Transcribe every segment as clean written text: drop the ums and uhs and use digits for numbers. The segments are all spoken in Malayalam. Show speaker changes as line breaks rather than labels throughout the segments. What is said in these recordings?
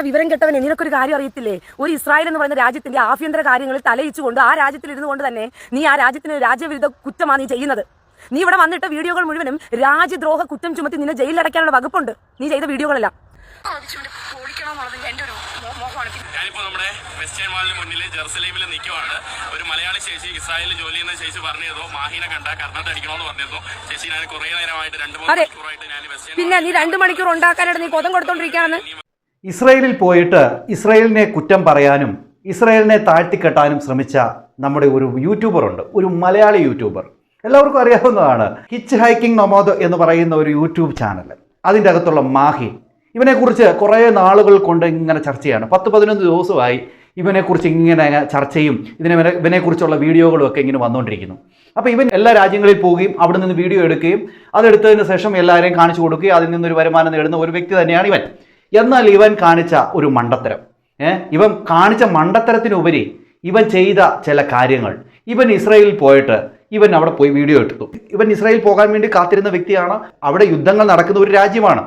വിവരം കെട്ടവനെ നിനക്കൊരു കാര്യം അറിയത്തില്ലേ? ഒരു ഇസ്രായേൽ എന്ന് പറയുന്ന രാജ്യത്തിന്റെ ആഭ്യന്തര കാര്യങ്ങളിൽ തലയിച്ചുകൊണ്ട് ആ രാജ്യത്തിൽ ഇരുന്നുകൊണ്ട് തന്നെ നീ ആ രാജ്യത്തിന് രാജ്യവിരുദ്ധ കുറ്റമാണ് നീ ചെയ്യുന്നത്. നീ ഇവിടെ വന്നിട്ട് വീഡിയോകൾ മുഴുവനും രാജ്യദ്രോഹ കുറ്റം ചുമത്തി നിന്നെ ജയിലിലടയ്ക്കാനുള്ള വകുപ്പുണ്ട് നീ ചെയ്ത വീഡിയോകളെല്ലാം.
ഞാനിപ്പോ നമ്മുടെ വെസ്റ്റേൺ മാളിന് മുന്നിൽ ജെറുസലേമിൽ നിൽക്കുവാണ്. ഒരു മലയാളി ചേച്ചി ഇസ്രായേലിൽ ജോലി ചെയ്യുന്ന ചേച്ചി പറഞ്ഞതോ മാഹിനെ കണ്ട കർണാടക അടിക്കണമെന്ന് പറഞ്ഞിരുന്നു. ചേച്ചി ഞാൻ കുറെ നേരമായിട്ട് 2-3 മണിക്കൂറായിട്ട് ഞാൻ
പിന്നെ നീ 2 മണിക്കൂർ ഉണ്ടാക്കാനായിട്ട് നീ കൊതം കൊടുത്തോണ്ടിരിക്കുകയാണ്.
ഇസ്രായേലിൽ പോയിട്ട് ഇസ്രായേലിനെ കുറ്റം പറയാനും ഇസ്രായേലിനെ താഴ്ത്തിക്കെട്ടാനും ശ്രമിച്ച നമ്മുടെ ഒരു യൂട്യൂബറുണ്ട്, ഒരു മലയാളി യൂട്യൂബർ. എല്ലാവർക്കും അറിയാവുന്നതാണ് ഹിച്ച് ഹൈക്കിംഗ് നൊമാദ് എന്ന് പറയുന്ന ഒരു യൂട്യൂബ് ചാനൽ. അതിൻ്റെ അകത്തുള്ള മാഹി, ഇവനെക്കുറിച്ച് കുറേ നാളുകൾ കൊണ്ട് ഇങ്ങനെ ചർച്ചയാണ്. 10-11 ദിവസമായി ഇവനെക്കുറിച്ച് ഇങ്ങനെ ചർച്ചയും ഇവനെക്കുറിച്ചുള്ള വീഡിയോകളും ഒക്കെ ഇങ്ങനെ വന്നുകൊണ്ടിരിക്കുന്നു. അപ്പോൾ ഇവൻ എല്ലാ രാജ്യങ്ങളിൽ പോവുകയും അവിടെ നിന്ന് വീഡിയോ എടുക്കുകയും അതെടുത്തതിന് ശേഷം എല്ലാവരെയും കാണിച്ചു കൊടുക്കുകയും അതിൽ നിന്നൊരു വരുമാനം നേടുന്ന ഒരു വ്യക്തി തന്നെയാണ് ഇവൻ. എന്നാൽ ഇവൻ കാണിച്ച ഒരു മണ്ടത്തരം, ഇവൻ കാണിച്ച മണ്ടത്തരത്തിനുപരി ഇവൻ ചെയ്ത ചില കാര്യങ്ങൾ, ഇവൻ ഇസ്രായേലിൽ പോയിട്ട് ഇവൻ അവിടെ പോയി വീഡിയോ എടുത്തു. ഇവൻ ഇസ്രായേൽ പോകാൻ വേണ്ടി കാത്തിരുന്ന വ്യക്തിയാണ്. അവിടെ യുദ്ധങ്ങൾ നടക്കുന്ന ഒരു രാജ്യമാണ്.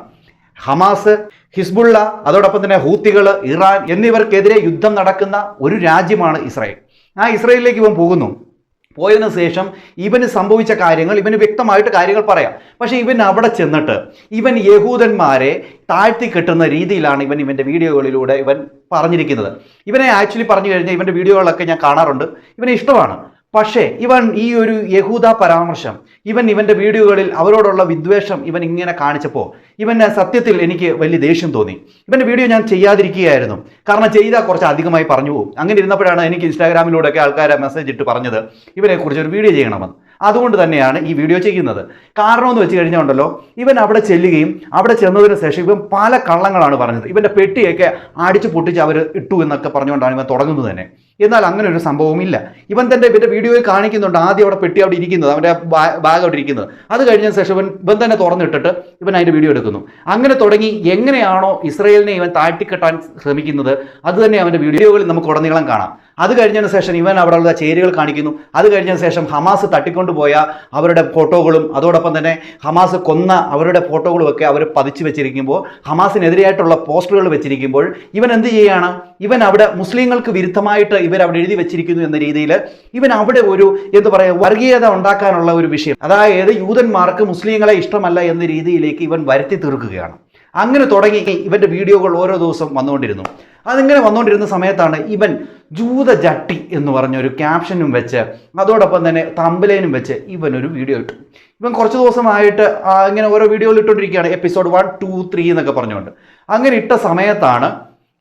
ഹമാസ്, ഹിസ്ബുള്ള, അതോടൊപ്പം തന്നെ ഹൂത്തികൾ, ഇറാൻ എന്നിവർക്കെതിരെ യുദ്ധം നടക്കുന്ന ഒരു രാജ്യമാണ് ഇസ്രായേൽ. ആ ഇസ്രായേലിലേക്ക് ഇവൻ പോകുന്നു. പോയതിനു ശേഷം ഇവന് സംഭവിച്ച കാര്യങ്ങൾ ഇവന് വ്യക്തമായിട്ട് കാര്യങ്ങൾ പറയാം. പക്ഷേ ഇവൻ അവിടെ ചെന്നിട്ട് ഇവൻ യഹൂദന്മാരെ താഴ്ത്തി കെട്ടുന്ന രീതിയിലാണ് ഇവൻ്റെ വീഡിയോകളിലൂടെ ഇവൻ പറഞ്ഞിരിക്കുന്നത്. ഇവനെ ആക്ച്വലി പറഞ്ഞു കഴിഞ്ഞാൽ ഇവൻ്റെ വീഡിയോകളൊക്കെ ഞാൻ കാണാറുണ്ട്, ഇവനെ ഇഷ്ടമാണ്. പക്ഷേ ഇവൻ ഈ ഒരു യഹൂദ പരാമർശം ഇവൻ്റെ വീഡിയോകളിൽ അവരോടുള്ള വിദ്വേഷം ഇവൻ ഇങ്ങനെ കാണിച്ചപ്പോൾ ഇവന് സത്യത്തിൽ എനിക്ക് വലിയ ദേഷ്യം തോന്നി. ഇവൻ്റെ വീഡിയോ ഞാൻ ചെയ്യാതിരിക്കുകയായിരുന്നു, കാരണം ചെയ്താൽ കുറച്ച് അധികമായി പറഞ്ഞു പോകും. അങ്ങനെ ഇരുന്നപ്പോഴാണ് എനിക്ക് ഇൻസ്റ്റാഗ്രാമിലൂടെയൊക്കെ ആൾക്കാരെ മെസ്സേജ് ഇട്ട് പറഞ്ഞത് ഇവനെക്കുറിച്ച് ഒരു വീഡിയോ ചെയ്യണമെന്ന്. അതുകൊണ്ട് തന്നെയാണ് ഈ വീഡിയോ ചെയ്യുന്നത്. കാരണം എന്ന് വെച്ച് കഴിഞ്ഞാൽ ഉണ്ടല്ലോ, ഇവൻ അവിടെ ചെല്ലുകയും അവിടെ ചെന്നതിന് ശേഷം ഇവൻ പല കള്ളങ്ങളാണ് പറഞ്ഞത്. ഇവൻ്റെ പെട്ടിയൊക്കെ അടിച്ചു പൊട്ടിച്ച് അവർ ഇട്ടു എന്നൊക്കെ പറഞ്ഞുകൊണ്ടാണ് ഇവൻ തുടങ്ങുന്നത് തന്നെ. എന്നാൽ അങ്ങനെ ഒരു സംഭവമില്ല. ഇവൻ്റെ വീഡിയോയിൽ കാണിക്കുന്നുണ്ട് ആദ്യം അവിടെ പെട്ടി അവിടെ ഇരിക്കുന്നത്, അവൻ്റെ ബാഗ് അവിടെ ഇരിക്കുന്നത്. അത് കഴിഞ്ഞ ശേഷം ഇവൻ തന്നെ തുറന്നിട്ടിട്ട് ഇവൻ അതിൻ്റെ വീഡിയോ എടുക്കുന്നു. അങ്ങനെ തുടങ്ങി എങ്ങനെയാണോ ഇസ്രായേലിനെ ഇവൻ താഴ്ത്തിക്കെട്ടാൻ ശ്രമിക്കുന്നത് അത് തന്നെ അവൻ്റെ വീഡിയോകളിൽ നമുക്ക് ഉടനീളം കാണാം. അത് കഴിഞ്ഞതിന് ശേഷം ഇവൻ അവിടെയുള്ള ചേരികൾ കാണിക്കുന്നു. അത് കഴിഞ്ഞതിന് ശേഷം ഹമാസ് തട്ടിക്കൊണ്ടുപോയ അവരുടെ ഫോട്ടോകളും അതോടൊപ്പം തന്നെ ഹമാസ് കൊന്ന അവരുടെ ഫോട്ടോകളും ഒക്കെ അവർ പതിച്ചു വെച്ചിരിക്കുമ്പോൾ, ഹമാസിനെതിരെയായിട്ടുള്ള പോസ്റ്ററുകൾ വെച്ചിരിക്കുമ്പോൾ ഇവൻ എന്ത് ചെയ്യുകയാണ്? ഇവൻ അവിടെ മുസ്ലിങ്ങൾക്ക് വിരുദ്ധമായിട്ട് ഇവരവിടെ എഴുതി വെച്ചിരിക്കുന്നു എന്ന രീതിയിൽ ഇവൻ അവിടെ ഒരു എന്താ പറയുക വർഗീയത ഉണ്ടാക്കാനുള്ള ഒരു വിഷയം, അതായത് യൂതന്മാർക്ക് മുസ്ലിങ്ങളെ ഇഷ്ടമല്ല എന്ന രീതിയിലേക്ക് ഇവൻ വരുത്തി തീർക്കുകയാണ്. അങ്ങനെ തുടങ്ങി ഇവൻ്റെ വീഡിയോകൾ ഓരോ ദിവസം വന്നുകൊണ്ടിരുന്നു. അതിങ്ങനെ വന്നുകൊണ്ടിരുന്ന സമയത്താണ് ഇവൻ ജൂത ജട്ടി എന്ന് പറഞ്ഞൊരു ക്യാപ്ഷനും വെച്ച് അതോടൊപ്പം തന്നെ തമ്പലൈനും വെച്ച് ഇവനൊരു വീഡിയോ ഇട്ടു. ഇവൻ കുറച്ച് ദിവസമായിട്ട് ഇങ്ങനെ ഓരോ വീഡിയോകൾ ഇട്ടുകൊണ്ടിരിക്കുകയാണ്, എപ്പിസോഡ് 1, 2, 3 എന്നൊക്കെ പറഞ്ഞുകൊണ്ട്. അങ്ങനെ ഇട്ട സമയത്താണ്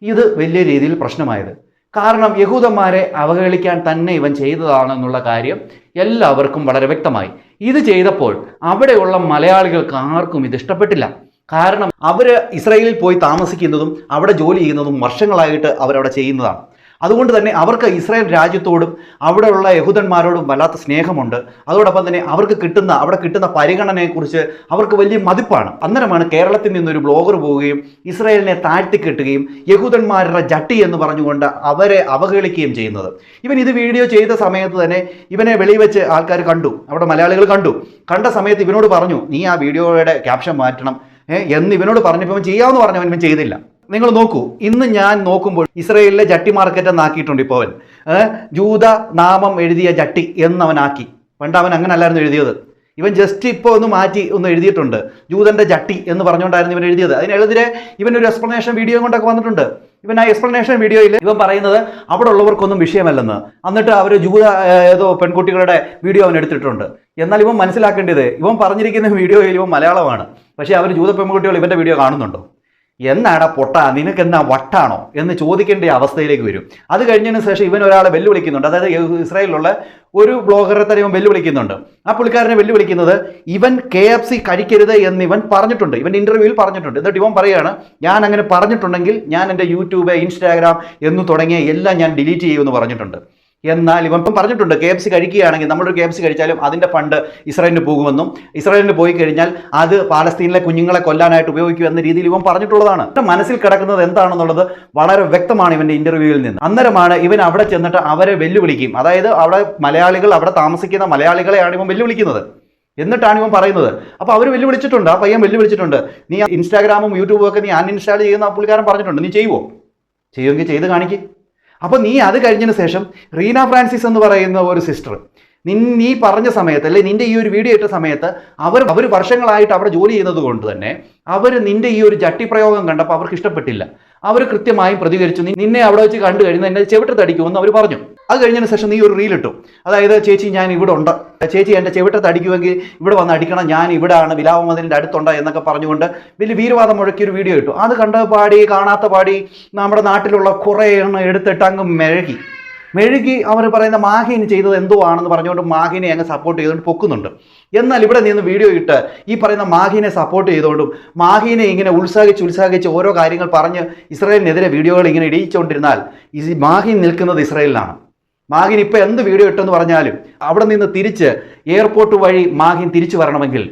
ഇത് വലിയ രീതിയിൽ പ്രശ്നമായത്. കാരണം യഹൂദന്മാരെ അവഹേളിക്കാൻ തന്നെ ഇവൻ ചെയ്തതാണെന്നുള്ള കാര്യം എല്ലാവർക്കും വളരെ വ്യക്തമായി. ഇത് ചെയ്തപ്പോൾ അവിടെയുള്ള മലയാളികൾക്ക് ആർക്കും ഇത് ഇഷ്ടപ്പെട്ടില്ല. കാരണം അവർ ഇസ്രായേലിൽ പോയി താമസിക്കുന്നതും അവിടെ ജോലി ചെയ്യുന്നതും വർഷങ്ങളായിട്ട് അവരവിടെ ചെയ്യുന്നതാണ്. അതുകൊണ്ട് തന്നെ അവർക്ക് ഇസ്രായേൽ രാജ്യത്തോടും അവിടെയുള്ള യഹൂദന്മാരോടും വല്ലാത്ത സ്നേഹമുണ്ട്. അതോടൊപ്പം തന്നെ അവിടെ കിട്ടുന്ന പരിഗണനയെക്കുറിച്ച് അവർക്ക് വലിയ മതിപ്പാണ്. അന്നേരമാണ് കേരളത്തിൽ നിന്നൊരു ബ്ലോഗർ പോവുകയും ഇസ്രായേലിനെ താഴ്ത്തിക്കെട്ടുകയും യഹൂദന്മാരുടെ ജട്ടി എന്ന് പറഞ്ഞുകൊണ്ട് അവരെ അവഹേളിക്കുകയും ചെയ്യുന്നത്. ഇവൻ ഇത് വീഡിയോ ചെയ്ത സമയത്ത് തന്നെ ഇവനെ വെളിവെച്ച് ആൾക്കാർ കണ്ടു, അവിടെ മലയാളികൾ കണ്ട സമയത്ത് ഇവനോട് പറഞ്ഞു നീ ആ വീഡിയോയുടെ ക്യാപ്ഷൻ മാറ്റണം എന്ന് ഇവനോട് പറഞ്ഞപ്പോൾ ഇവൻ ചെയ്യാമെന്ന് പറഞ്ഞവൻ ഇവൻ ചെയ്തില്ല. നിങ്ങൾ നോക്കൂ, ഇന്ന് ഞാൻ നോക്കുമ്പോൾ ഇസ്രായേലിലെ ജട്ടി മാർക്കറ്റ് എന്നാക്കിയിട്ടുണ്ട്. ഇപ്പോൾ അവൻ ജൂത നാമം എഴുതിയ ജട്ടി എന്നവനാക്കി. പണ്ട് അവൻ അങ്ങനെ അല്ലായിരുന്നു എഴുതിയത്. ഇവൻ ജസ്റ്റ് ഇപ്പോൾ ഒന്ന് മാറ്റി ഒന്ന് എഴുതിയിട്ടുണ്ട്, ജൂതൻ്റെ ജട്ടി എന്ന് പറഞ്ഞുകൊണ്ടായിരുന്നു ഇവൻ എഴുതിയത്. അതിനെതിരെ ഇവനൊരു എക്സ്പ്ലനേഷൻ വീഡിയോ കൊണ്ടൊക്കെ വന്നിട്ടുണ്ട്. ഇവൻ ആ എക്സ്പ്ലനേഷൻ വീഡിയോയിൽ ഇവൻ പറയുന്നത് അവിടെ ഉള്ളവർക്കൊന്നും വിഷയമല്ലെന്ന്. എന്നിട്ട് അവർ ജൂത ഏതോ പെൺകുട്ടികളുടെ വീഡിയോ അവൻ എടുത്തിട്ടുണ്ട്. എന്നാൽ ഇവൻ മനസ്സിലാക്കേണ്ടത് ഇവൻ പറഞ്ഞിരിക്കുന്ന വീഡിയോയിൽ ഇവൻ മലയാളമാണ്, പക്ഷേ അവർ ജൂത പെൺകുട്ടികൾ ഇവൻ്റെ വീഡിയോ കാണുന്നുണ്ടോ? എന്നാടാ പൊട്ട, നിനക്കെന്നാ വട്ടാണോ എന്ന് ചോദിക്കേണ്ട അവസ്ഥയിലേക്ക് വരും. അത് കഴിഞ്ഞതിന് ശേഷം ഇവൻ ഒരാളെ വെല്ലുവിളിക്കുന്നുണ്ട്. അതായത് ഇസ്രായേലിലുള്ള ഒരു ബ്ലോഗറെ തന്നെ ഇവൻ വെല്ലുവിളിക്കുന്നുണ്ട്. ആ പുള്ളിക്കാരനെ വെല്ലുവിളിക്കുന്നത് ഇവൻ KFC കഴിക്കരുത് എന്ന് ഇവൻ പറഞ്ഞിട്ടുണ്ട്, ഇവൻ്റെ ഇൻ്റർവ്യൂവിൽ പറഞ്ഞിട്ടുണ്ട്. എന്നിട്ട് ഇവൻ പറയുകയാണ് ഞാൻ അങ്ങനെ പറഞ്ഞിട്ടുണ്ടെങ്കിൽ ഞാൻ എൻ്റെ യൂട്യൂബ്, ഇൻസ്റ്റാഗ്രാം എന്ന് തുടങ്ങിയ എല്ലാം ഞാൻ ഡിലീറ്റ് ചെയ്യുമെന്ന് പറഞ്ഞിട്ടുണ്ട്. എന്നാൽ ഇവൻ പറഞ്ഞിട്ടുണ്ട് KFC കഴിക്കുകയാണെങ്കിൽ നമ്മളൊരു KFC കഴിച്ചാലും അതിൻ്റെ ഫണ്ട് ഇസ്രായേലിന് പോകുമെന്നും ഇസ്രായേലിന് പോയി കഴിഞ്ഞാൽ അത് പാലസ്തീനിലെ കുഞ്ഞുങ്ങളെ കൊല്ലാനായിട്ട് ഉപയോഗിക്കും എന്ന രീതിയിൽ ഇവൻ പറഞ്ഞിട്ടുള്ളതാണ്. മനസ്സിൽ കിടക്കുന്നത് എന്താണെന്നുള്ളത് വളരെ വ്യക്തമാണ് ഇവൻ്റെ ഇൻ്റർവ്യൂവിൽ നിന്ന്. അന്നേരമാണ് ഇവൻ അവിടെ ചെന്നിട്ട് അവരെ വെല്ലുവിളിക്കും. അതായത് അവിടെ താമസിക്കുന്ന മലയാളികളെയാണ് ഇവൻ വെല്ലുവിളിക്കുന്നത്. എന്നിട്ടാണ് ഇവൻ പറയുന്നത്. അപ്പോൾ അവർ വെല്ലുവിളിച്ചിട്ടുണ്ട്, ആ പയ്യൻ വെല്ലുവിളിച്ചിട്ടുണ്ട്. നീ ഇൻസ്റ്റാഗ്രാമും യൂട്യൂബും ഒക്കെ നീ അൺഇൻസ്റ്റാൾ ചെയ്യുന്ന പുള്ളിക്കാരൻ പറഞ്ഞിട്ടുണ്ട്. നീ ചെയ്യുമോ? ചെയ്യുമെങ്കിൽ ചെയ്ത് കാണിക്ക്. അപ്പോൾ നീ അത് കഴിഞ്ഞതിന് ശേഷം റീന ഫ്രാൻസിസ് എന്ന് പറയുന്ന ഒരു സിസ്റ്റർ നീ പറഞ്ഞ സമയത്ത്, അല്ലെ നിന്റെ ഈ ഒരു വീഡിയോ ഇട്ട സമയത്ത് അവർ വർഷങ്ങളായിട്ട് അവിടെ ജോലി ചെയ്യുന്നത് കൊണ്ട് തന്നെ അവർ നിന്റെ ഈ ഒരു ജട്ടിപ്രയോഗം കണ്ടപ്പോൾ അവർക്ക് ഇഷ്ടപ്പെട്ടില്ല. അവർ കൃത്യമായും പ്രതികരിച്ചു. നിന്നെ അവിടെ വെച്ച് കണ്ടു കഴിഞ്ഞാൽ എന്നെ ചെവിട്ടത്തടിക്കുമെന്ന് അവർ പറഞ്ഞു. അത് കഴിഞ്ഞതിന് ശേഷം നീ ഒരു റീൽ ഇട്ടു. അതായത് ചേച്ചി ഞാൻ ഇവിടെ ഉണ്ട്, ചേച്ചി എൻ്റെ ചെവിട്ടത്തടിക്കുമെങ്കിൽ ഇവിടെ വന്ന് അടിക്കണം, ഞാൻ ഇവിടെയാണ് വിലാപമതിലിൻ്റെ അടുത്തുണ്ട് എന്നൊക്കെ പറഞ്ഞുകൊണ്ട് വലിയ വീരവാദം മുഴക്കിയൊരു വീഡിയോ ഇട്ടു. അത് കണ്ട പാടി കാണാത്ത പാടി നമ്മുടെ നാട്ടിലുള്ള കുറേ എണ്ണം എടുത്തിട്ട് അങ്ങ് മെഴുകി അവർ പറയുന്ന മാഹിന് ചെയ്തത് എന്തോ ആണെന്ന് പറഞ്ഞുകൊണ്ട് മാഹിനെ അങ്ങ് സപ്പോർട്ട് ചെയ്തുകൊണ്ട് പൊക്കുന്നുണ്ട്. എന്നാൽ ഇവിടെ നിന്ന് വീഡിയോ ഇട്ട് ഈ പറയുന്ന മാഹിനെ സപ്പോർട്ട് ചെയ്തുകൊണ്ടും മാഹിനെ ഇങ്ങനെ ഉത്സാഹിച്ച് ഓരോ കാര്യങ്ങൾ പറഞ്ഞ് ഇസ്രായേലിനെതിരെ വീഡിയോകൾ ഇങ്ങനെ ഇടിയിച്ചുകൊണ്ടിരുന്നാൽ ഈ മാഹിൻ നിൽക്കുന്നത് ഇസ്രായേലിലാണ്. മാഹിൻ ഇപ്പോൾ എന്ത് വീഡിയോ ഇട്ടെന്ന് പറഞ്ഞാലും അവിടെ നിന്ന് തിരിച്ച് എയർപോർട്ട് വഴി മാഹിൻ തിരിച്ചു വരണമെങ്കിൽ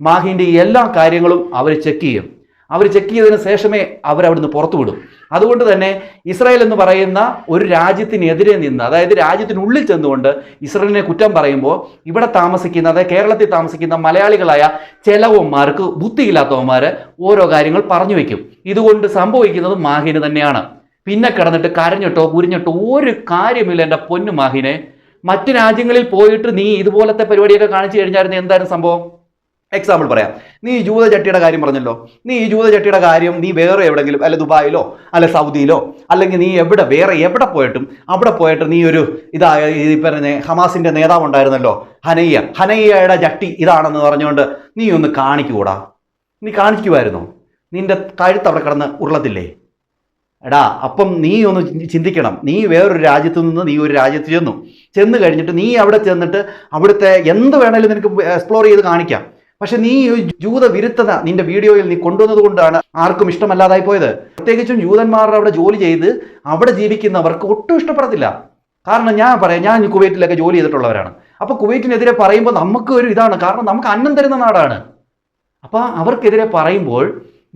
മാഹിൻ്റെ എല്ലാ കാര്യങ്ങളും അവർ ചെക്ക് ചെയ്യും. അവർ ചെക്ക് ചെയ്തതിന് ശേഷമേ അവരവിടുന്ന് പുറത്തു വിടും. അതുകൊണ്ട് തന്നെ ഇസ്രായേൽ എന്ന് പറയുന്ന ഒരു രാജ്യത്തിനെതിരെ നിന്ന്, അതായത് രാജ്യത്തിനുള്ളിൽ ചെന്നുകൊണ്ട് ഇസ്രായേലിനെ കുറ്റം പറയുമ്പോൾ ഇവിടെ താമസിക്കുന്ന, അതായത് കേരളത്തിൽ താമസിക്കുന്ന മലയാളികളായ ചിലവന്മാർക്ക്, ബുദ്ധിയില്ലാത്തവന്മാർ ഓരോ കാര്യങ്ങൾ പറഞ്ഞു വയ്ക്കും. ഇതുകൊണ്ട് സംഭവിക്കുന്നത് മാഹിന് തന്നെയാണ്. പിന്നെ കിടന്നിട്ട് കരഞ്ഞിട്ടോ കുരിഞ്ഞിട്ടോ ഒരു കാര്യമില്ല എൻ്റെ പൊന്നു മാഹിനെ. മറ്റു രാജ്യങ്ങളിൽ പോയിട്ട് നീ ഇതുപോലത്തെ പരിപാടിയൊക്കെ കാണിച്ചു കഴിഞ്ഞായിരുന്നു എന്തായിരുന്നു സംഭവം? എക്സാമ്പിൾ പറയാം. നീ ഈ ജൂത ചട്ടിയുടെ കാര്യം പറഞ്ഞല്ലോ. നീ ഈ ജൂത ചട്ടിയുടെ കാര്യം നീ വേറെ എവിടെയെങ്കിലും, അല്ല ദുബായിലോ അല്ല സൗദിയിലോ അല്ലെങ്കിൽ നീ വേറെ എവിടെ പോയിട്ടും അവിടെ പോയിട്ട് നീ ഒരു ഈ പറഞ്ഞ ഹമാസിന്റെ നേതാവ് ഉണ്ടായിരുന്നല്ലോ ഹനയ്യയുടെ ചട്ടി ഇതാണെന്ന് പറഞ്ഞുകൊണ്ട് നീ ഒന്ന് കാണിക്കൂടാ? നീ കാണിക്കുമായിരുന്നോ? നിന്റെ കഴുത്ത് അവിടെ കിടന്ന് ഉരുളത്തില്ലേ? എടാ, അപ്പം നീ ഒന്ന് ചിന്തിക്കണം. നീ വേറൊരു രാജ്യത്ത് നിന്ന് നീ ഒരു രാജ്യത്ത് ചെന്ന് കഴിഞ്ഞിട്ട് നീ അവിടെ ചെന്നിട്ട് അവിടുത്തെ എന്ത് വേണേലും നിനക്ക് എക്സ്പ്ലോർ ചെയ്ത് കാണിക്കാം. പക്ഷെ നീ ജൂത വിരുദ്ധത നിന്റെ വീഡിയോയിൽ നീ കൊണ്ടുവന്നത് കൊണ്ടാണ് ആർക്കും ഇഷ്ടമല്ലാതായി പോയത്. പ്രത്യേകിച്ചും ജൂതന്മാരുടെ അവിടെ ജോലി ചെയ്ത് അവിടെ ജീവിക്കുന്നവർക്ക് ഒട്ടും ഇഷ്ടപ്പെടത്തില്ല. കാരണം ഞാൻ കുവൈറ്റിലൊക്കെ ജോലി ചെയ്തിട്ടുള്ളവരാണ്. അപ്പോൾ കുവൈറ്റിനെതിരെ പറയുമ്പോൾ നമുക്ക് ഒരു ഇതാണ്, കാരണം നമുക്ക് അന്നം തരുന്ന നാടാണ്. അപ്പോൾ അവർക്കെതിരെ പറയുമ്പോൾ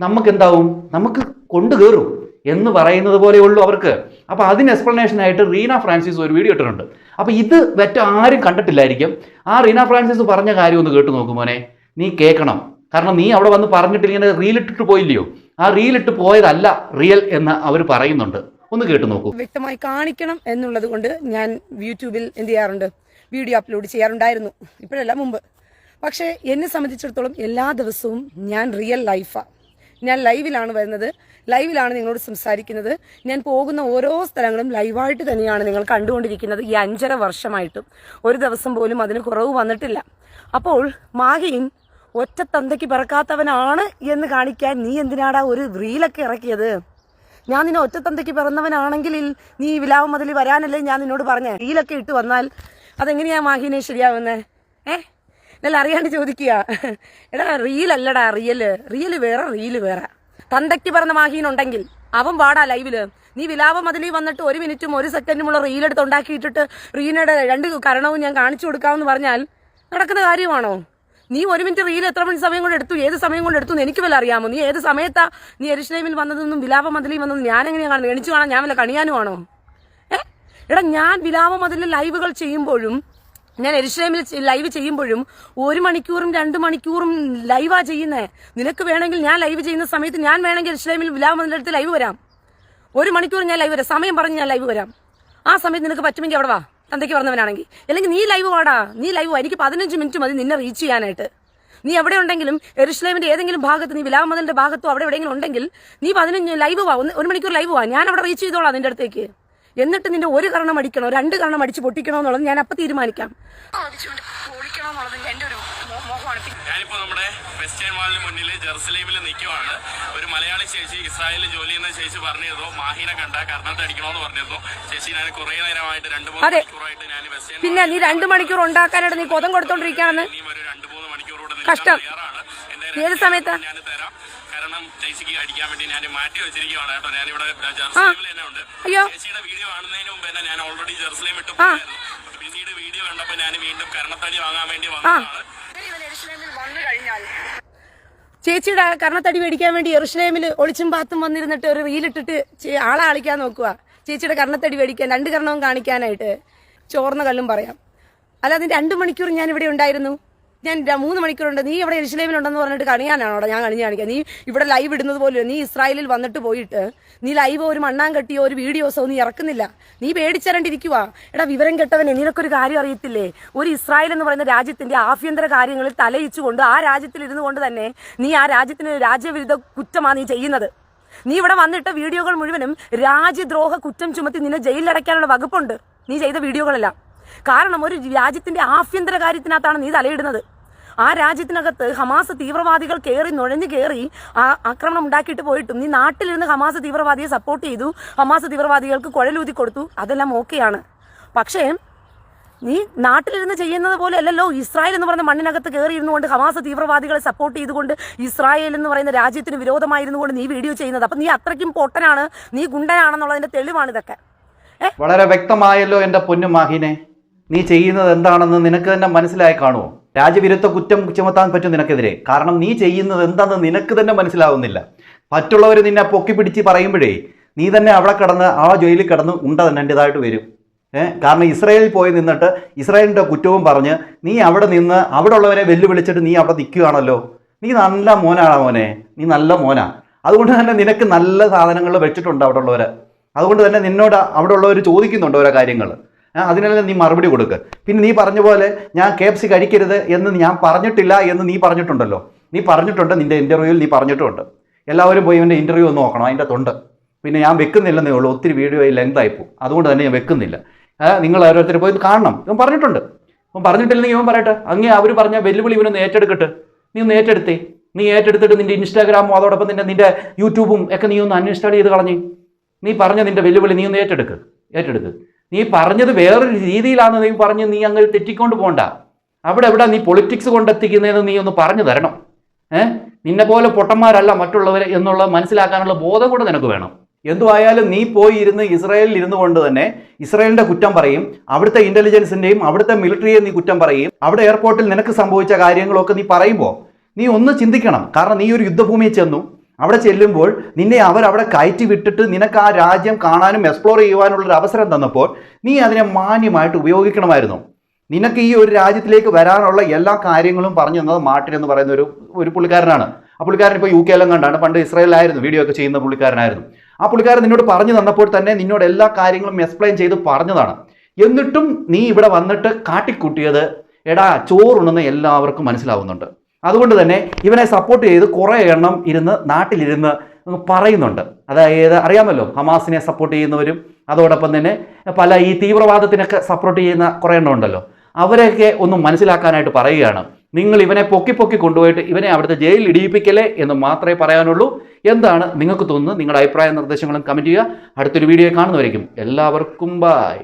നമുക്ക് എന്താവും? നമുക്ക് കൊണ്ടു കയറും എന്ന് പറയുന്നത് പോലെയുള്ളൂ അവർക്ക്. അപ്പോൾ അതിന് എക്സ്പ്ലനേഷനായിട്ട് റീന ഫ്രാൻസിസ് ഒരു വീഡിയോ ഇട്ടിട്ടുണ്ട്. അപ്പോൾ ഇത് ആരും കണ്ടിട്ടില്ലായിരിക്കും. ആ റീന ഫ്രാൻസിസ് പറഞ്ഞ കാര്യം ഒന്ന് കേട്ടു നോക്കുമോനെ. നീ കേൾക്കണം. കാരണം നീ അവിടെ വന്ന് പറഞ്ഞിട്ട് ഇങ്ങനെ റീലിട്ടിട്ട് പോയില്ലയോ? ആ റീലിട്ട് പോയതല്ല റിയൽ എന്ന് അവർ പറയുന്നുണ്ട്. ഒന്ന് കേട്ടു നോക്കൂ.
വ്യക്തമായി കാണിക്കണം എന്നുള്ളത് കൊണ്ട് ഞാൻ യൂട്യൂബിൽ എന്ത് ചെയ്യാറുണ്ട്, വീഡിയോ അപ്ലോഡ് ചെയ്യാറുണ്ടായിരുന്നു. ഇപ്പോഴല്ല, മുമ്പ്. പക്ഷേ എന്നെ സംബന്ധിച്ചിടത്തോളം എല്ലാ ദിവസവും ഞാൻ റിയൽ ലൈഫാണ്. ഞാൻ ലൈവിലാണ് വരുന്നത്, ലൈവിലാണ് നിങ്ങളോട് സംസാരിക്കുന്നത്. ഞാൻ പോകുന്ന ഓരോ സ്ഥലങ്ങളും ലൈവായിട്ട് തന്നെയാണ് നിങ്ങൾ കണ്ടുകൊണ്ടിരിക്കുന്നത്. ഈ 5.5 വർഷമായിട്ടും ഒരു ദിവസം പോലും അതിന് കുറവ് വന്നിട്ടില്ല. അപ്പോൾ മാഹിൻ ഒറ്റ തന്തയ്ക്ക് പിറക്കാത്തവനാണ് എന്ന് കാണിക്കാൻ നീ എന്തിനാടാ ഒരു റീലൊക്കെ ഇറക്കിയത്? ഞാൻ നിന്നെ ഒറ്റ തന്തയ്ക്ക് പിറന്നവനാണെങ്കിൽ നീ വിലാപം മുതൽ വരാനല്ലേ ഞാൻ നിന്നോട് പറഞ്ഞേ? റീലൊക്കെ ഇട്ട് വന്നാൽ അതെങ്ങനെയാ മാഹിനെ ശരിയാവുന്നേ? ഇതെല്ലാം അറിയാണ്ട് ചോദിക്കുക. എടാ, റീലല്ലടാ റിയല് വേറെ, റീല് വേറെ. തന്തയ്ക്ക് പറഞ്ഞ മാഹീനുണ്ടെങ്കിൽ അവൻ പാടാ ലൈവില്. നീ വിലാപം അതിൽ വന്നിട്ട് 1 മിനിറ്റും 1 സെക്കൻഡുമുള്ള റീലെടുത്ത് ഉണ്ടാക്കിയിട്ടിട്ട് റീനയുടെ 2 കരണവും ഞാൻ കാണിച്ചു കൊടുക്കാമെന്ന് പറഞ്ഞാൽ നടക്കുന്ന കാര്യമാണോ? നീ 1 മിനിറ്റ് റീൽ എത്ര മണി സമയം കൊണ്ട് എടുത്തു, ഏത് സമയം കൊണ്ട് എടുത്തു എന്ന് എനിക്ക് വല്ല അറിയാമോ? നീ ഏത് സമയത്താ നീ യെരുശലേമിൽ വന്നതെന്നും വിലാപ മതിലിൽ വന്നതും ഞാൻ എങ്ങനെയാണ് കാണുന്നത്? എണിച്ചു കാണാൻ ഞാൻ വല്ല കണിയാനുമാണോ? എടാ, ഞാൻ വിലാപ മതിലിൽ ലൈവുകൾ ചെയ്യുമ്പോഴും ഞാൻ യെരുശലേമിൽ ലൈവ് ചെയ്യുമ്പോഴും 1 മണിക്കൂറും 2 മണിക്കൂറും ലൈവാ ചെയ്യുന്നേ. നിനക്ക് വേണമെങ്കിൽ ഞാൻ ലൈവ് ചെയ്യുന്ന സമയത്ത് ഞാൻ വേണമെങ്കിൽ യെരുശലേമിൽ വിലാപ മതിലെടുത്ത് ലൈവ് വരാം. 1 മണിക്കൂർ ഞാൻ ലൈവ് വരാം, സമയം പറഞ്ഞ് ഞാൻ ലൈവ് വരാം. ആ സമയത്ത് നിനക്ക് പറ്റുമെങ്കിൽ അവിടെ വാ, തന്തയ്ക്ക് പറഞ്ഞവനാണെങ്കിൽ. അല്ലെങ്കിൽ നീ ലൈവ് വാടാ, നീ ലൈവ് വാ. എനിക്ക് 15 മിനിറ്റ് മതി നിന്നെ റീച്ച് ചെയ്യാനായിട്ട്. നീ എവിടെ ഉണ്ടെങ്കിലും യെരുശലേമിന്റെ ഏതെങ്കിലും ഭാഗത്ത്, നീ വിലാപ മതിലിന്റെ ഭാഗത്തോ അവിടെ എവിടെയെങ്കിലും ഉണ്ടെങ്കിൽ നീ 15 ലൈവ് വാ, 1 മണിക്കൂർ ലൈവ് വാ. ഞാൻ അവിടെ റീച്ച് ചെയ്തോളാം നിന്റെ അടുത്തേക്ക്. എന്നിട്ട് നിന്റെ 1 കരണം അടിക്കണോ 2 കരണം അടിച്ച് പൊട്ടിക്കണോ എന്നുള്ളത് ഞാൻ അപ്പം തീരുമാനിക്കാം.
ഞാനിപ്പോ നമ്മുടെ വെസ്റ്റേൺ മാളിന് മുന്നിൽ ജെറുസലേമിൽ നിൽക്കുവാണ്. ഒരു മലയാളി ചേച്ചി ഇസ്രായേലിൽ ജോലി ചെയ്യുന്ന ചേച്ചി പറഞ്ഞിരുന്നു മാഹിനെ കണ്ട കർണത്തടിക്കണോന്ന് പറഞ്ഞിരുന്നു. ചേച്ചി ഞാൻ കുറെ നേരമായിട്ട് 2-3 മണിക്കൂറായിട്ട് ഞാൻ വെസ്റ്റേൺ.
പിന്നെ നീ 2 മണിക്കൂർ ഉണ്ടാക്കാനായിട്ട് നീ കൊതം കൊടുത്തോണ്ടിരിക്കുകയാണെന്ന്.
ഇനിയും ഒരു 2-3 മണിക്കൂറോട്
കഷ്ടം. ഏത് സമയത്താ?
ഞാൻ തരാം. കാരണം ചേച്ചിക്ക് അടിക്കാൻ വേണ്ടി ഞാൻ മാറ്റി വെച്ചിരിക്കുകയാണ് കേട്ടോ. ഞാനിവിടെ ജെറുസലേമിൽ തന്നെ ഉണ്ട്. ചേച്ചിയുടെ വീഡിയോ കാണുന്നതിന് മുമ്പ് തന്നെ ഞാൻ ഓൾറെഡി ജെറുസലേം ഇട്ട് പോയിരുന്നു. പിന്നീട് വീഡിയോ കണ്ടപ്പോ ഞാൻ വീണ്ടും കർണത്തടി വാങ്ങാൻ വേണ്ടി വന്നതാണ്.
ചേച്ചിയുടെ കർണത്തടി മേടിക്കാൻ വേണ്ടി യെരുശലേമിൽ ഒളിച്ചും പാത്തും വന്നിരുന്നിട്ട് ഒരു റീലിട്ടിട്ട് ആളെ അളിക്കാൻ നോക്കുക. ചേച്ചിയുടെ കർണത്തടി മേടിക്കാൻ 2 കർണവും കാണിക്കാനായിട്ട് ചോർന്ന കല്ലും പറയാം. അല്ലാതെ 2 മണിക്കൂർ ഞാൻ ഇവിടെ ഉണ്ടായിരുന്നു. ഞാൻ 3 മണിക്കൂറുണ്ട്, നീ ഇവിടെ എരുശലേമിലുണ്ടെന്ന് പറഞ്ഞിട്ട് കണിയാനാണോ ഞാൻ കാണിക്കുക? നീ ഇവിടെ ലൈവ് ഇടുന്നത് പോലും, നീ ഇസ്രായേലിൽ വന്നിട്ട് പോയിട്ട് നീ ലൈവ് ഒരു മണ്ണാങ്കട്ടിയോ ഒരു വീഡിയോസോ നീ ഇറക്കുന്നില്ല. നീ പേടിച്ചരണ്ടിരിക്കുവാ. എടാ വിവരം കെട്ടവനെ, നിനക്കൊരു കാര്യം അറിയത്തില്ലേ? ഒരു ഇസ്രായേൽ എന്ന് പറയുന്ന രാജ്യത്തിന്റെ ആഭ്യന്തര കാര്യങ്ങളിൽ തലയിച്ചുകൊണ്ട് ആ രാജ്യത്തിൽ ഇരുന്നു കൊണ്ട് തന്നെ നീ ആ രാജ്യത്തിന് രാജ്യവിരുദ്ധ കുറ്റമാണ് നീ ചെയ്യുന്നത്. നീ ഇവിടെ വന്നിട്ട് വീഡിയോകൾ മുഴുവനും രാജ്യദ്രോഹ കുറ്റം ചുമത്തി നിന്നെ ജയിലിലടയ്ക്കാനുള്ള വകുപ്പുണ്ട് നീ ചെയ്ത വീഡിയോകളെല്ലാം. കാരണം ഒരു രാജ്യത്തിന്റെ ആഭ്യന്തര കാര്യത്തിനകത്താണ് നീ തലയിടുന്നത്. ആ രാജ്യത്തിനകത്ത് ഹമാസ് തീവ്രവാദികൾ നുഴഞ്ഞു കയറി ആ ആക്രമണം ഉണ്ടാക്കിയിട്ട് പോയിട്ടും നീ നാട്ടിലിരുന്ന് ഹമാസ് തീവ്രവാദിയെ സപ്പോർട്ട് ചെയ്തു, ഹമാസ് തീവ്രവാദികൾക്ക് കുഴലൂതി കൊടുത്തു, അതെല്ലാം ഓക്കെയാണ്. പക്ഷേ നീ നാട്ടിലിരുന്ന് ചെയ്യുന്നത് പോലെ അല്ലല്ലോ ഇസ്രായേൽ എന്ന് പറയുന്ന മണ്ണിനകത്ത് കയറിയിരുന്നു കൊണ്ട് ഹമാസ് തീവ്രവാദികളെ സപ്പോർട്ട് ചെയ്തുകൊണ്ട് ഇസ്രായേൽ എന്ന് പറയുന്ന രാജ്യത്തിന് വിരോധമായിരുന്നു കൊണ്ട് നീ വീഡിയോ ചെയ്യുന്നത്. അപ്പൊ നീ അത്രയ്ക്കും പൊട്ടനാണ്, നീ ഗുണ്ടനാണെന്നുള്ളതിന്റെ തെളിവാണ് ഇതൊക്കെ.
വളരെ വ്യക്തമായല്ലോ എൻ്റെ പൊന്നു മാഹിനെ. നീ ചെയ്യുന്നത് എന്താണെന്ന് നിനക്ക് തന്നെ മനസ്സിലായി കാണുമോ? രാജ്യവിരുദ്ധ കുറ്റം ചുമത്താൻ പറ്റും നിനക്കെതിരെ. കാരണം നീ ചെയ്യുന്നത് എന്താണെന്ന് നിനക്ക് തന്നെ മനസ്സിലാവുന്നില്ല. മറ്റുള്ളവർ നിന്നെ പൊക്കി പിടിച്ച് പറയുമ്പോഴേ നീ തന്നെ അവിടെ കിടന്ന് ആ ജയിലിൽ കിടന്ന് ഉണ്ട തന്നേണ്ടതായിട്ട് വരും. കാരണം ഇസ്രായേലിൽ പോയി നിന്നിട്ട് ഇസ്രായേലിൻ്റെ കുറ്റവും പറഞ്ഞ് നീ അവിടെ നിന്ന് അവിടെ ഉള്ളവരെ വെല്ലുവിളിച്ചിട്ട് നീ അവിടെ നിൽക്കുകയാണല്ലോ. നീ നല്ല മോനാണ് മോനെ, നീ നല്ല മോനാ. അതുകൊണ്ട് തന്നെ നിനക്ക് നല്ല സാധനങ്ങൾ വെച്ചിട്ടുണ്ട് അവിടെ ഉള്ളവർ. അതുകൊണ്ട് തന്നെ നിന്നോട് അവിടെ ഉള്ളവർ ചോദിക്കുന്നുണ്ട് ഓരോ കാര്യങ്ങൾ, അതിനെല്ലാം നീ മറുപടി കൊടുക്കുക. പിന്നെ നീ പറഞ്ഞ പോലെ ഞാൻ KFC കഴിക്കരുത് എന്ന് ഞാൻ പറഞ്ഞിട്ടില്ല എന്ന് നീ പറഞ്ഞിട്ടുണ്ടല്ലോ. നീ പറഞ്ഞിട്ടുണ്ട്, നിൻ്റെ ഇൻ്റർവ്യൂവിൽ നീ പറഞ്ഞിട്ടുണ്ട്. എല്ലാവരും പോയി ഇവൻ്റെ ഇൻ്റർവ്യൂ ഒന്ന് നോക്കണം, അതിൻ്റെ തൊണ്ട്. പിന്നെ ഞാൻ വെക്കുന്നില്ലെന്നേ ഉള്ളൂ, ഒത്തിരി വീഡിയോ ലെങ്ത് ആയിപ്പോൾ, അതുകൊണ്ട് തന്നെ ഞാൻ വെക്കുന്നില്ല. നിങ്ങൾ ഓരോരുത്തർ പോയി കാണണം. ഇവൻ പറഞ്ഞിട്ടുണ്ട്. ഇവൻ പറഞ്ഞിട്ടില്ലെങ്കിൽ ഇവൻ പറയട്ടെ. അങ്ങേ അവർ പറഞ്ഞ വെല്ലുവിളി ഇവനൊന്ന് ഏറ്റെടുക്കട്ടെ. നീ ഒന്ന് ഏറ്റെടുത്തേ. നീ ഏറ്റെടുത്തിട്ട് നിൻ്റെ ഇൻസ്റ്റാഗ്രാമും അതോടൊപ്പം നിൻ്റെ യൂട്യൂബും ഒക്കെ നീ ഒന്ന് അൺഇൻസ്റ്റാൾ ചെയ്ത് കളഞ്ഞ്. നീ പറഞ്ഞ നിൻ്റെ വെല്ലുവിളി നീ ഒന്ന് ഏറ്റെടുക്ക്. നീ പറഞ്ഞത് വേറൊരു രീതിയിലാണെന്ന് നീ പറഞ്ഞ് നീ അങ്ങ് തെറ്റിക്കൊണ്ട് പോകണ്ട. അവിടെ എവിടെ നീ പൊളിറ്റിക്സ് കൊണ്ടെത്തിക്കുന്നതെന്ന് നീ ഒന്ന് പറഞ്ഞു തരണം. നിന്നെ പോലെ പൊട്ടന്മാരല്ല മറ്റുള്ളവർ എന്നുള്ള മനസ്സിലാക്കാനുള്ള ബോധം കൂടെ നിനക്ക് വേണം. എന്തുമായാലും നീ പോയി ഇരുന്ന് ഇസ്രായേലിൽ ഇരുന്നു കൊണ്ട് തന്നെ ഇസ്രായേലിൻ്റെ കുറ്റം പറയും, അവിടുത്തെ ഇൻ്റലിജൻസിൻ്റെയും അവിടുത്തെ മിലിറ്ററിയെ നീ കുറ്റം പറയും. അവിടെ എയർപോർട്ടിൽ നിനക്ക് സംഭവിച്ച കാര്യങ്ങളൊക്കെ നീ പറയുമ്പോൾ നീ ഒന്ന് ചിന്തിക്കണം. കാരണം നീ ഒരു യുദ്ധഭൂമിയിൽ ചെന്നു, അവിടെ ചെല്ലുമ്പോൾ നിന്നെ അവരവിടെ കയറ്റി വിട്ടിട്ട് നിനക്ക് ആ രാജ്യം കാണാനും എക്സ്പ്ലോർ ചെയ്യുവാനുള്ളൊരു അവസരം തന്നപ്പോൾ നീ അതിനെ മാന്യമായിട്ട് ഉപയോഗിക്കണമായിരുന്നു. നിനക്ക് ഈ ഒരു രാജ്യത്തിലേക്ക് വരാനുള്ള എല്ലാ കാര്യങ്ങളും പറഞ്ഞു തന്നത് മാർട്ടിൻ എന്ന് പറയുന്ന ഒരു പുള്ളിക്കാരനാണ്. ആ പുള്ളിക്കാരൻ ഇപ്പോൾ UK കണ്ടാണ്, പണ്ട് ഇസ്രായേലിലായിരുന്നു വീഡിയോ ഒക്കെ ചെയ്യുന്ന പുള്ളിക്കാരനായിരുന്നു. ആ പുള്ളിക്കാരൻ നിന്നോട് പറഞ്ഞു തന്നപ്പോൾ തന്നെ നിന്നോട് എല്ലാ കാര്യങ്ങളും എക്സ്പ്ലെയിൻ ചെയ്ത് പറഞ്ഞതാണ്. എന്നിട്ടും നീ ഇവിടെ വന്നിട്ട് കാട്ടിക്കൂട്ടിയത് എടാ ചോറുണ്ടെന്ന് എല്ലാവർക്കും മനസ്സിലാവുന്നുണ്ട്. അതുകൊണ്ട് തന്നെ ഇവനെ സപ്പോർട്ട് ചെയ്ത് കുറേ എണ്ണം നാട്ടിലിരുന്ന് പറയുന്നുണ്ട്. അതായത് അറിയാമല്ലോ, ഹമാസിനെ സപ്പോർട്ട് ചെയ്യുന്നവരും അതോടൊപ്പം തന്നെ പല ഈ തീവ്രവാദത്തിനൊക്കെ സപ്പോർട്ട് ചെയ്യുന്ന കുറേ എണ്ണം ഉണ്ടല്ലോ. അവരെയൊക്കെ ഒന്ന് മനസ്സിലാക്കാനായിട്ട് പറയുകയാണ്. നിങ്ങൾ ഇവനെ പൊക്കി കൊണ്ടുപോയിട്ട് ഇവനെ അവിടുത്തെ ജയിലിൽ ഇടിയിപ്പിക്കലേ എന്ന് മാത്രമേ പറയാനുള്ളൂ. എന്താണ് നിങ്ങൾക്ക് തോന്നുന്നത്? നിങ്ങളുടെ അഭിപ്രായ നിർദ്ദേശങ്ങളും കമൻറ്റ് ചെയ്യുക. അടുത്തൊരു വീഡിയോ കാണുന്നവരേക്കും എല്ലാവർക്കും ബൈ.